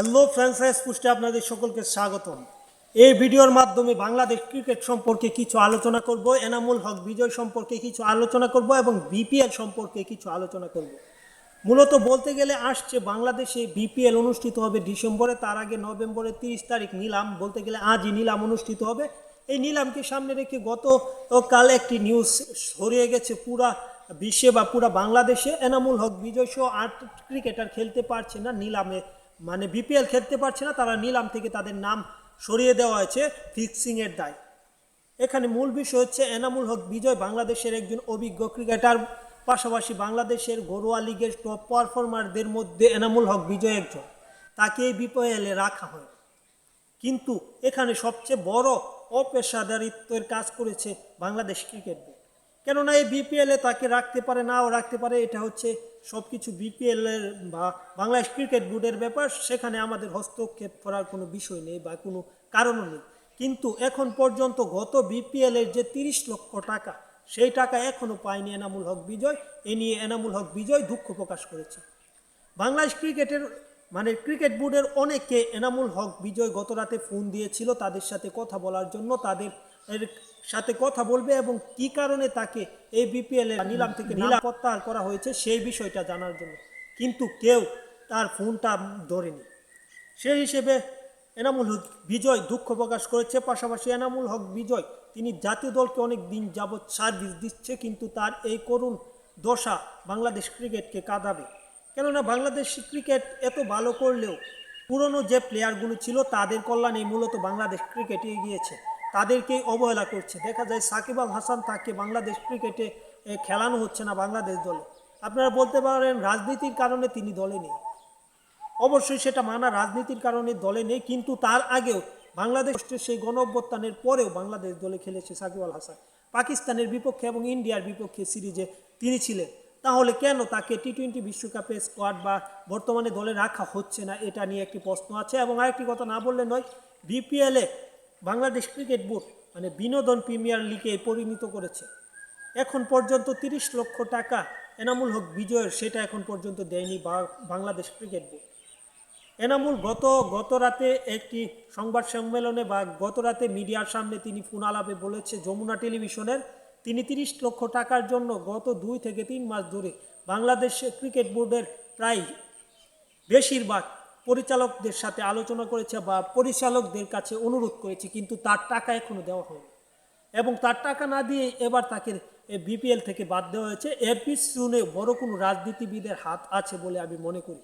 Hello ফ্রান্সাইজ পুষ্টে আপনাদের সকলকে স্বাগতম। এই ভিডিওর মাধ্যমে বাংলাদেশ ক্রিকেট সম্পর্কে কিছু আলোচনা করব, এনামুল হক বিজয় সম্পর্কে কিছু আলোচনা করব এবং বিপিএল সম্পর্কে কিছু আলোচনা করব। মূলত বলতে গেলে আসছে বাংলাদেশে বিপিএল অনুষ্ঠিত হবে ডিসেম্বরে, তার আগে নভেম্বরের 30 তারিখ নিলাম, বলতে গেলে আজই নিলাম অনুষ্ঠিত হবে। এই নিলামকে সামনে রেখে গতকাল একটি নিউজ ছড়িয়ে গেছে পুরা বিশ্বে বা পুরা বাংলাদেশে, এনামুল হক বিজয় সহ 8 ক্রিকেটার খেলতে পারছে না নিলামে, মানে বিপিএল খেলতে পারছে না, তারা নিলাম থেকে তাদের নাম সরিয়ে দেওয়া হয়েছে ফিক্সিংয়ের দায়। এখানে মূল বিষয় হচ্ছে এনামুল হক বিজয় বাংলাদেশের একজন অভিজ্ঞ ক্রিকেটার, পাশাপাশি বাংলাদেশের ঘরোয়া লিগের টপ পারফর্মারদের মধ্যে এনামুল হক বিজয় একজন। তাকে এই বিপিএলে রাখা হয়, কিন্তু এখানে সবচেয়ে বড় অপেশাদারিত্বের কাজ করেছে বাংলাদেশ ক্রিকেট বোর্ড। কেননা এই বিপিএলে তাকে রাখতে পারে, নাও রাখতে পারে, এটা হচ্ছে সব কিছু বিপিএলের বা বাংলাদেশ ক্রিকেট বোর্ডের ব্যাপার, সেখানে আমাদের হস্তক্ষেপ করার কোনো বিষয় নেই বা কোনো কারণও নেই। কিন্তু এখন পর্যন্ত গত বিপিএলের যে 30 লক্ষ টাকা, সেই টাকা এখনও পায়নি এনামুল হক বিজয়। এ নিয়ে এনামুল হক বিজয় দুঃখ প্রকাশ করেছে। বাংলাদেশ ক্রিকেট বোর্ডের অনেকে এনামুল হক বিজয় গত রাতে ফোন দিয়েছিল তাদের সাথে কথা বলার জন্য, তাদের সাথে কথা বলবে এবং কি কারণে তাকে এই বিপিএল এর নিলাম থেকে নিলাম প্রত্যাহার করা হয়েছে সেই বিষয়টা জানার জন্য, কিন্তু কেউ তার ফোনটা ধরেনি। সেই হিসেবে এনামুল হক বিজয় দুঃখ প্রকাশ করেছে। পাশাপাশি এনামুল হক বিজয় তিনি জাতীয় দলকে অনেক দিন যাবৎ সার্ভিস দিচ্ছে, কিন্তু তার এই করুণ দশা বাংলাদেশ ক্রিকেটকে কাঁদাবে। কেননা বাংলাদেশ ক্রিকেট এত ভালো করলেও পুরনো যে প্লেয়ারগুলো ছিল তাদের কল্যাণে মূলত বাংলাদেশ ক্রিকেটে এগিয়েছে, তাদেরকেই অবহেলা করছে। দেখা যায় সাকিব আল হাসান, তাকে বাংলাদেশ ক্রিকেটে খেলানো হচ্ছে না বাংলাদেশ দলে। আপনারা বলতে পারেন রাজনীতির কারণে তিনি দলে নেই, অবশ্যই সেটা মানা, রাজনীতির কারণে দলে নেই, কিন্তু তার আগেও বাংলাদেশের সেই গণ অভ্যুত্থানের পরেও বাংলাদেশ দলে খেলেছে সাকিব আল হাসান। পাকিস্তানের বিপক্ষে এবং ইন্ডিয়ার বিপক্ষে সিরিজে তিনি ছিলেন। তাহলে কেন তাকে টি-20 বিশ্বকাপে স্কোয়াড বা বর্তমানে দলে রাখা হচ্ছে না, এটা নিয়ে একটি প্রশ্ন আছে। এবং আরেকটি কথা না বললে নয়, বিপিএলে বাংলাদেশ ক্রিকেট বোর্ড বিনোদন প্রিমিয়ার লিগে পরিণত করেছে। এখন পর্যন্ত 30 লক্ষ টাকা এনামুল হক বিজয়ের, সেটা এখন পর্যন্ত দেয়নি বাংলাদেশ ক্রিকেট বোর্ড। এনামুল গত রাতে একটি সংবাদ সম্মেলনে বা গত রাতে মিডিয়ার সামনে তিনি ফোন আলাপে বলেছে যমুনা টেলিভিশনের, তিনি 30 লক্ষ টাকার জন্য গত 2 থেকে 3 মাস ধরে বাংলাদেশ ক্রিকেট বোর্ডের প্রায় বেশিরভাগ পরিচালকদের সাথে আলোচনা করেছে বা পরিচালকদের কাছে অনুরোধ করেছে, কিন্তু তার টাকা এখনও দেওয়া হয়নি এবং তার টাকা না দিয়ে এবার তাকে বিপিএল থেকে বাদ দেওয়া হয়েছে। এর পিছনে বড় কোনো রাজনীতিবিদের হাত আছে বলে আমি মনে করি।